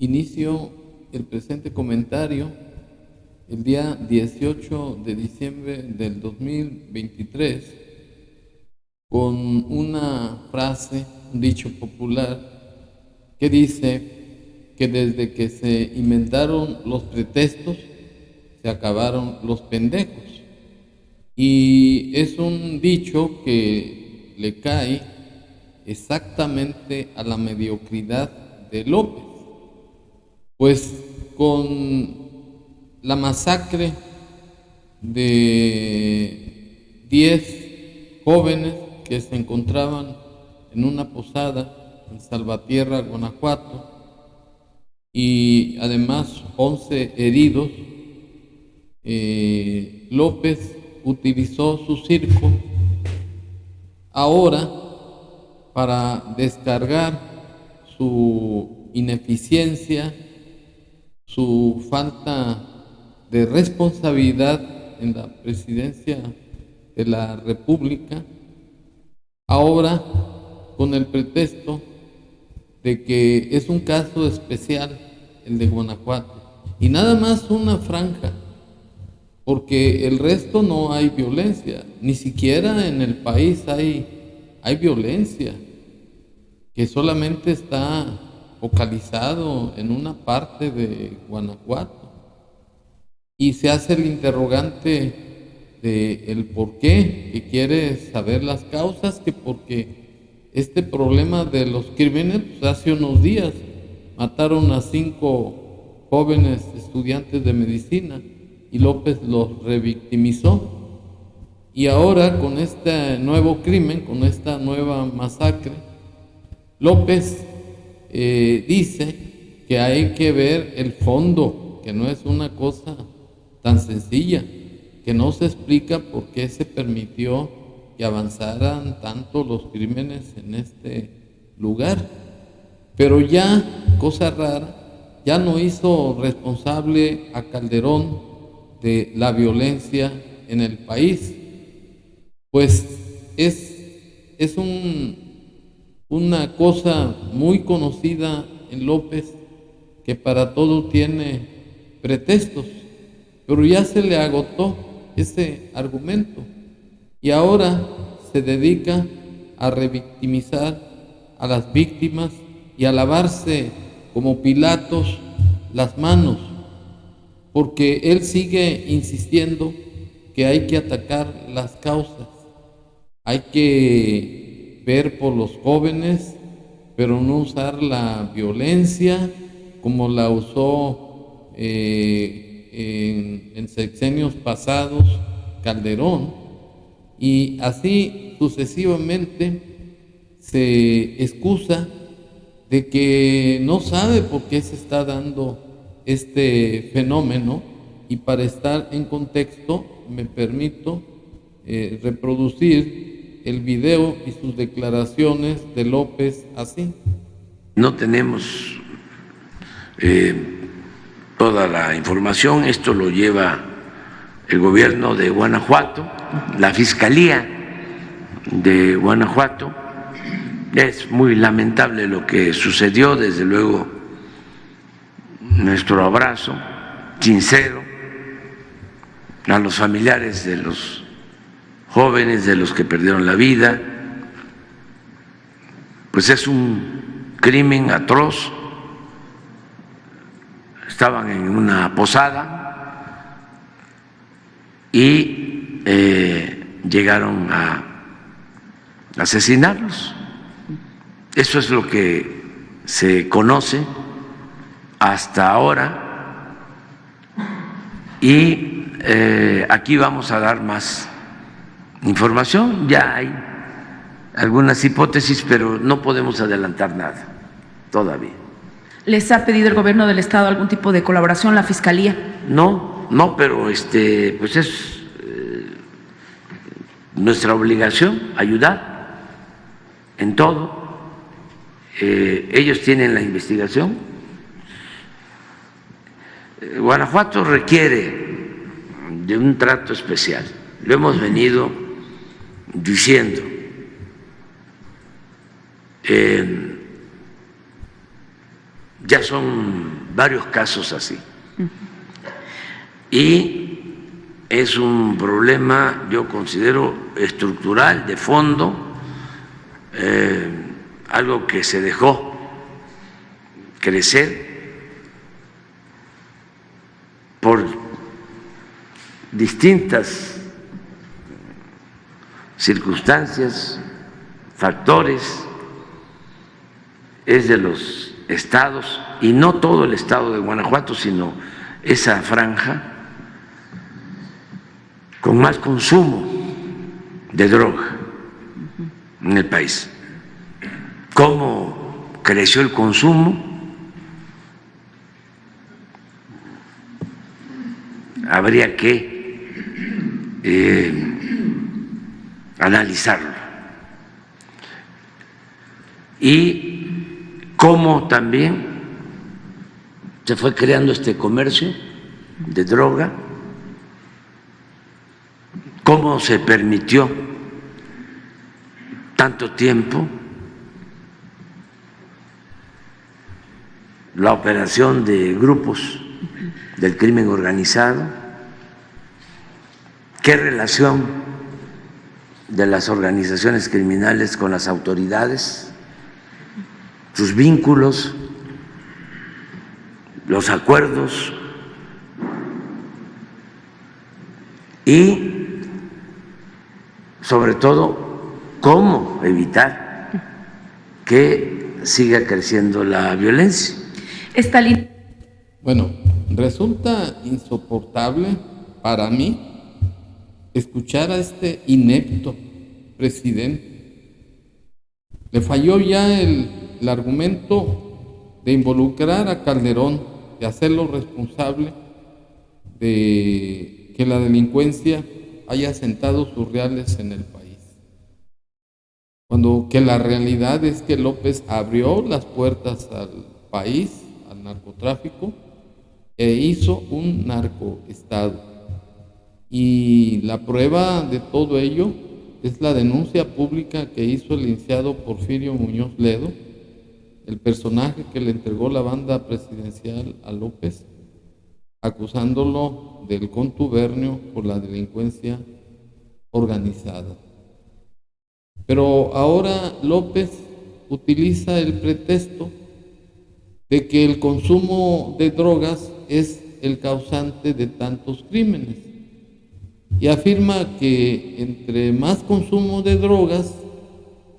Inicio el presente comentario el día 18 de diciembre del 2023 con una frase, un dicho popular que dice que desde que se inventaron los pretextos se acabaron los pendejos. Y es un dicho que le cae exactamente a la mediocridad de López, pues con la masacre de 10 jóvenes que se encontraban en una posada en Salvatierra, Guanajuato, y además 11 heridos, López utilizó su circo ahora para descargar su ineficiencia, su falta de responsabilidad en la presidencia de la República, ahora con el pretexto de que es un caso especial el de Guanajuato, y nada más una franja, porque el resto no hay violencia, ni siquiera en el país hay violencia, que solamente está focalizado en una parte de Guanajuato. Y se hace el interrogante de el por qué, que quiere saber las causas, que porque este problema de los crímenes, pues hace unos días mataron a 5 jóvenes estudiantes de medicina y López los revictimizó. Y ahora con este nuevo crimen, con esta nueva masacre, López dice que hay que ver el fondo, que no es una cosa tan sencilla, que no se explica por qué se permitió que avanzaran tanto los crímenes en este lugar. Pero ya, cosa rara, ya no hizo responsable a Calderón de la violencia en el país, pues es una cosa muy conocida en López, que para todo tiene pretextos, pero ya se le agotó ese argumento y ahora se dedica a revictimizar a las víctimas y a lavarse como Pilatos las manos, porque él sigue insistiendo que hay que atacar las causas, hay que ver por los jóvenes, pero no usar la violencia como la usó en sexenios pasados Calderón, y así sucesivamente se excusa de que no sabe por qué se está dando este fenómeno. Y para estar en contexto me permito reproducir el video y sus declaraciones de López así. No tenemos toda la información, esto lo lleva el gobierno de Guanajuato, la Fiscalía de Guanajuato. Es muy lamentable lo que sucedió, desde luego nuestro abrazo sincero a los familiares de los jóvenes, de los que perdieron la vida. Pues es un crimen atroz. Estaban en una posada y llegaron a asesinarlos. Eso es lo que se conoce hasta ahora, y aquí vamos a dar más información. Ya hay algunas hipótesis, pero no podemos adelantar nada todavía. ¿Les ha pedido el gobierno del estado algún tipo de colaboración, la fiscalía? No, pero pues es nuestra obligación ayudar en todo. Ellos tienen la investigación. Guanajuato requiere de un trato especial, lo hemos venido diciendo. Ya son varios casos así. Y es un problema, yo considero, estructural, de fondo, algo que se dejó crecer por distintas circunstancias, factores, es de los estados, y no todo el estado de Guanajuato, sino esa franja con más consumo de droga en el país. ¿Cómo creció el consumo? Habría que analizarlo. Y cómo también se fue creando este comercio de droga, cómo se permitió tanto tiempo la operación de grupos del crimen organizado, qué relación de las organizaciones criminales con las autoridades, sus vínculos, los acuerdos y, sobre todo, cómo evitar que siga creciendo la violencia. Bueno, resulta insoportable para mí escuchar a este inepto presidente. Le falló ya el argumento de involucrar a Calderón, de hacerlo responsable de que la delincuencia haya sentado sus reales en el país. Cuando que la realidad es que López abrió las puertas al país, al narcotráfico, e hizo un narcoestado. Y la prueba de todo ello es la denuncia pública que hizo el licenciado Porfirio Muñoz Ledo, el personaje que le entregó la banda presidencial a López, acusándolo del contubernio por la delincuencia organizada. Pero ahora López utiliza el pretexto de que el consumo de drogas es el causante de tantos crímenes y afirma que entre más consumo de drogas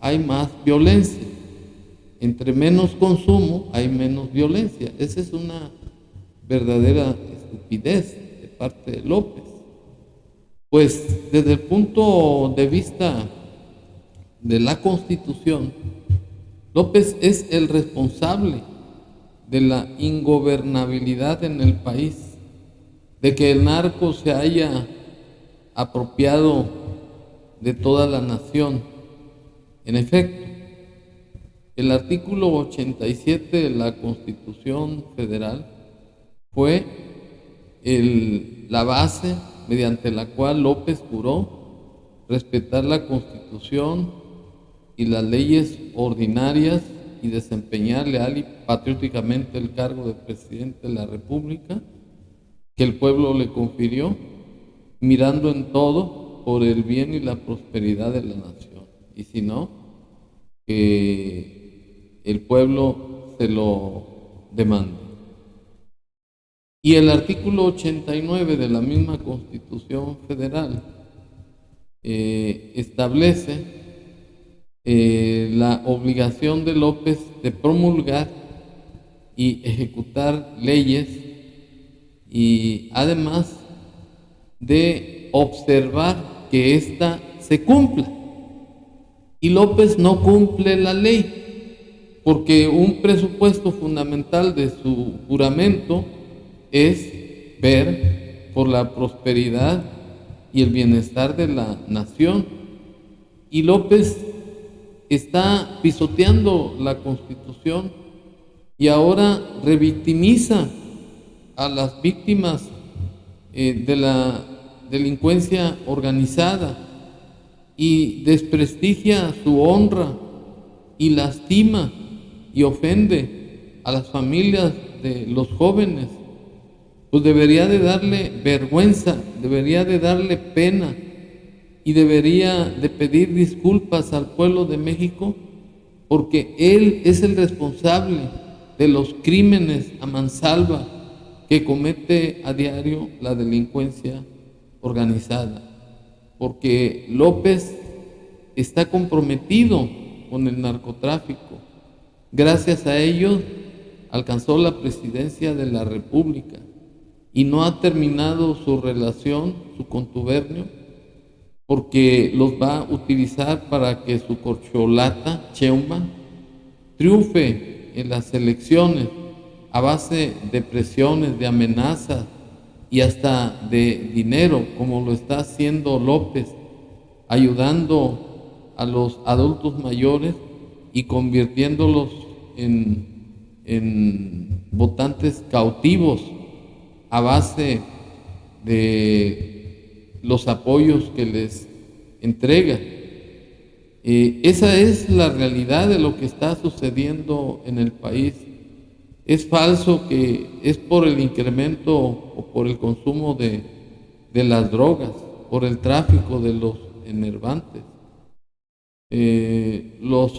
hay más violencia, entre menos consumo hay menos violencia. Esa es una verdadera estupidez de parte de López, pues desde el punto de vista de la Constitución, López es el responsable de la ingobernabilidad en el país, de que el narco se haya apropiado de toda la nación. En efecto, el artículo 87 de la Constitución Federal fue la base mediante la cual López juró respetar la Constitución y las leyes ordinarias y desempeñar leal y patrióticamente el cargo de presidente de la República que el pueblo le confirió, mirando en todo por el bien y la prosperidad de la nación. Y si no, que el pueblo se lo demande. Y el artículo 89 de la misma Constitución Federal establece la obligación de López de promulgar y ejecutar leyes y además de observar que ésta se cumpla. Y López no cumple la ley, porque un presupuesto fundamental de su juramento es ver por la prosperidad y el bienestar de la nación. Y López está pisoteando la Constitución y ahora revictimiza a las víctimas de la delincuencia organizada y desprestigia su honra y lastima y ofende a las familias de los jóvenes, pues debería de darle vergüenza, debería de darle pena y debería de pedir disculpas al pueblo de México, porque él es el responsable de los crímenes a mansalva que comete a diario la delincuencia organizada, porque López está comprometido con el narcotráfico. Gracias a ellos alcanzó la presidencia de la República y no ha terminado su relación, su contubernio, porque los va a utilizar para que su corcholata, Sheinbaum, triunfe en las elecciones a base de presiones, de amenazas y hasta de dinero, como lo está haciendo López, ayudando a los adultos mayores y convirtiéndolos en votantes cautivos a base de los apoyos que les entrega. Esa es la realidad de lo que está sucediendo en el país. Es falso que es por el incremento o por el consumo de las drogas, por el tráfico de los enervantes. Los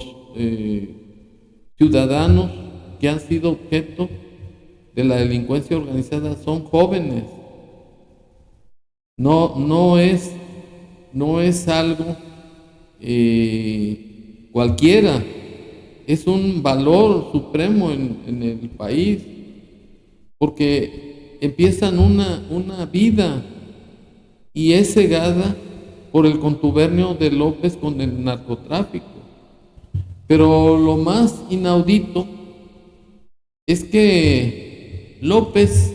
ciudadanos que han sido objeto de la delincuencia organizada son jóvenes. No es algo cualquiera, es un valor supremo en el país, porque empiezan una vida y es cegada por el contubernio de López con el narcotráfico. Pero lo más inaudito es que López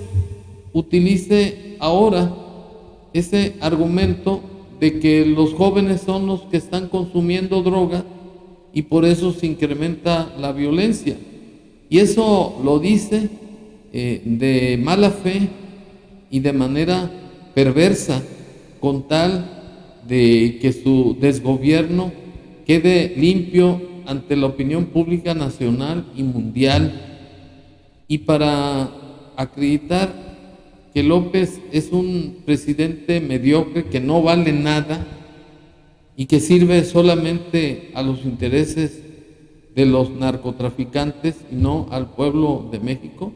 utilice ahora ese argumento de que los jóvenes son los que están consumiendo droga y por eso se incrementa la violencia. Y eso lo dice de mala fe y de manera perversa, con tal de que su desgobierno quede limpio ante la opinión pública nacional y mundial, y para acreditar que López es un presidente mediocre que no vale nada y que sirve solamente a los intereses de los narcotraficantes y no al pueblo de México.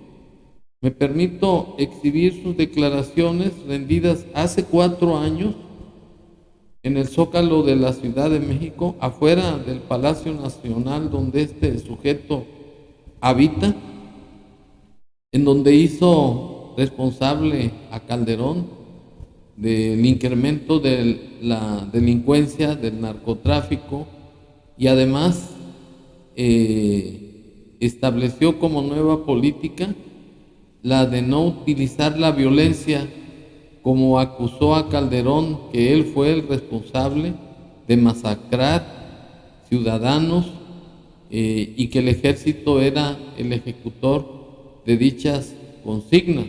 Me permito exhibir sus declaraciones rendidas hace 4 años en el Zócalo de la Ciudad de México, afuera del Palacio Nacional donde este sujeto habita, en donde hizo responsable a Calderón del incremento de la delincuencia, del narcotráfico, y además estableció como nueva política la de no utilizar la violencia, como acusó a Calderón, que él fue el responsable de masacrar ciudadanos y que el ejército era el ejecutor de dichas consignas,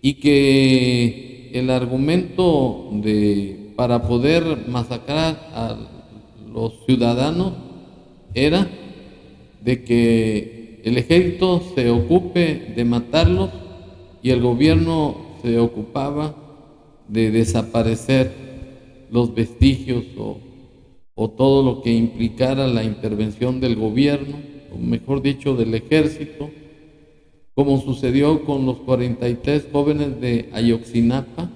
y que el argumento para poder masacrar a los ciudadanos era de que el ejército se ocupe de matarlos y el gobierno se ocupaba de desaparecer los vestigios o todo lo que implicara la intervención del gobierno, o mejor dicho, del ejército, como sucedió con los 43 jóvenes de Ayotzinapa,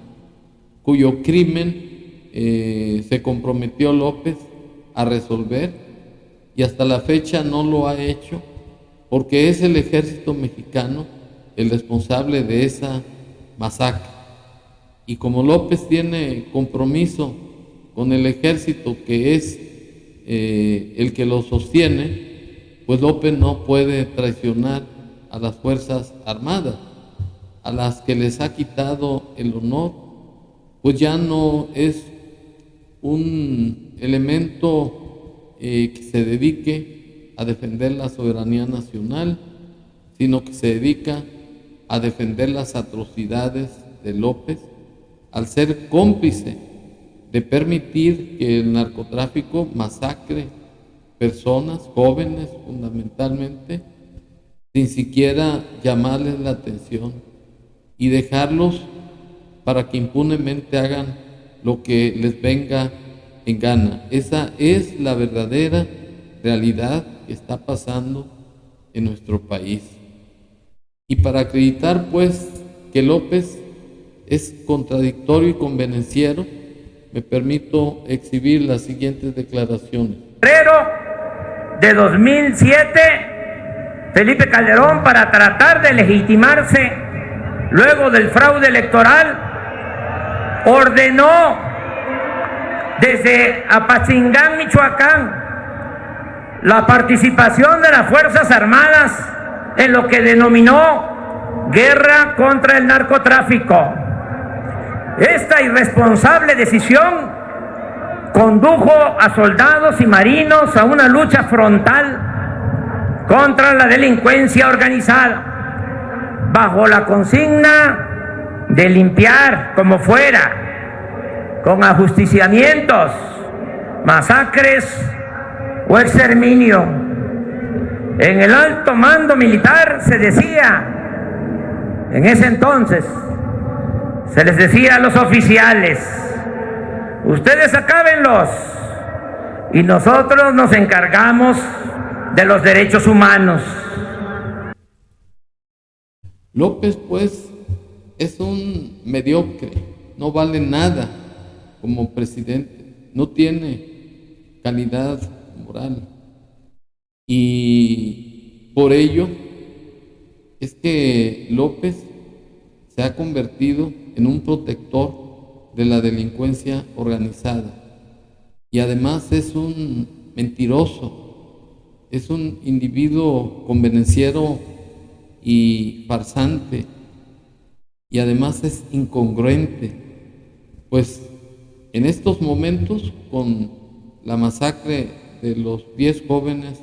cuyo crimen se comprometió López a resolver y hasta la fecha no lo ha hecho, porque es el ejército mexicano el responsable de esa masacre. Y como López tiene compromiso con el ejército, que es el que lo sostiene, pues López no puede traicionar a las Fuerzas Armadas, a las que les ha quitado el honor, pues ya no es un elemento que se dedique a defender la soberanía nacional, sino que se dedica a defender las atrocidades de López, al ser cómplice de permitir que el narcotráfico masacre personas, jóvenes fundamentalmente, sin siquiera llamarles la atención y dejarlos para que impunemente hagan lo que les venga en gana. Esa es la verdadera realidad que está pasando en nuestro país. Y para acreditar, pues, que López es contradictorio y convenenciero, me permito exhibir las siguientes declaraciones. Febrero de 2007, Felipe Calderón, para tratar de legitimarse luego del fraude electoral, ordenó desde Apatzingán, Michoacán, la participación de las Fuerzas Armadas en lo que denominó guerra contra el narcotráfico. Esta irresponsable decisión condujo a soldados y marinos a una lucha frontal contra la delincuencia organizada, bajo la consigna de limpiar como fuera, con ajusticiamientos, masacres o exterminio. En el alto mando militar se decía, en ese entonces, se les decía a los oficiales: ustedes acábenlos y nosotros nos encargamos de los derechos humanos. López, pues, es un mediocre, no vale nada como presidente, no tiene calidad moral. Y por ello es que López se ha convertido en un protector de la delincuencia organizada. Y además es un mentiroso, es un individuo convenenciero y farsante. Y además es incongruente, pues en estos momentos, con la masacre de los 10 jóvenes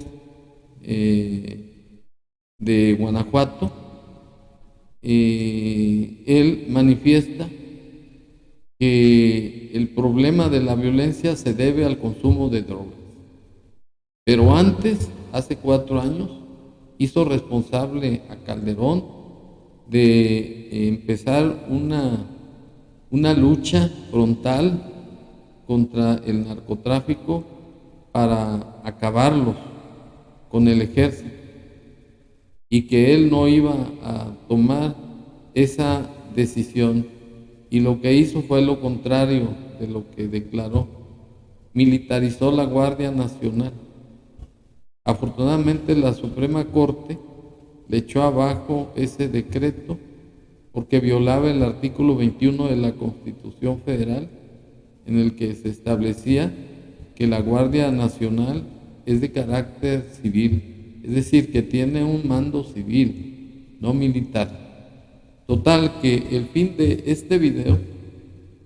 de Guanajuato, él manifiesta que el problema de la violencia se debe al consumo de drogas. Pero antes, hace 4 años, hizo responsable a Calderón de empezar una lucha frontal contra el narcotráfico para acabarlos con el ejército, y que él no iba a tomar esa decisión, y lo que hizo fue lo contrario de lo que declaró. Militarizó la Guardia Nacional. Afortunadamente la Suprema Corte le echó abajo ese decreto porque violaba el artículo 21 de la Constitución Federal, en el que se establecía que la Guardia Nacional es de carácter civil, es decir, que tiene un mando civil, no militar. Total, que el fin de este video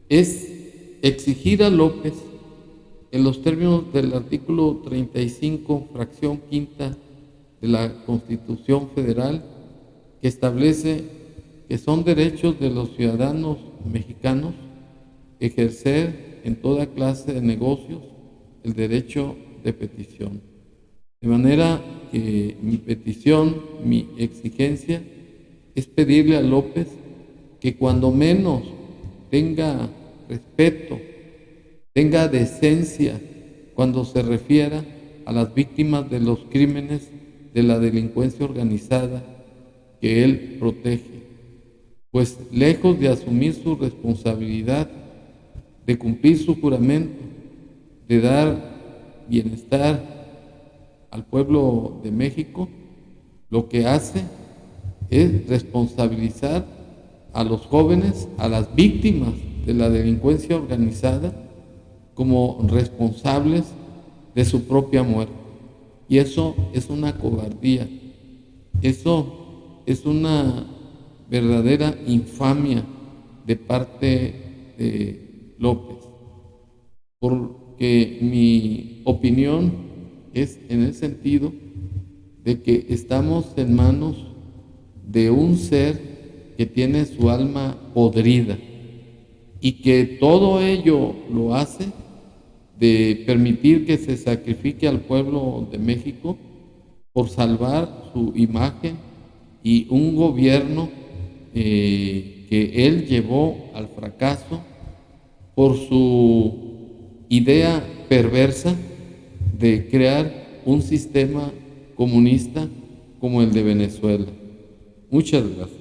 es exigir a López, en los términos del artículo 35, fracción quinta de la Constitución Federal, que establece que son derechos de los ciudadanos mexicanos ejercer en toda clase de negocios el derecho de petición. De manera que mi petición, mi exigencia, es pedirle a López que cuando menos tenga respeto, tenga decencia cuando se refiera a las víctimas de los crímenes de la delincuencia organizada que él protege. Pues lejos de asumir su responsabilidad, de cumplir su juramento, de dar bienestar al pueblo de México, lo que hace es responsabilizar a los jóvenes, a las víctimas de la delincuencia organizada, como responsables de su propia muerte. Y eso es una cobardía, eso es una verdadera infamia de parte de López, porque mi opinión es en el sentido de que estamos en manos de un ser que tiene su alma podrida y que todo ello lo hace de permitir que se sacrifique al pueblo de México por salvar su imagen y un gobierno que él llevó al fracaso por su idea perversa de crear un sistema comunista como el de Venezuela. Muchas gracias.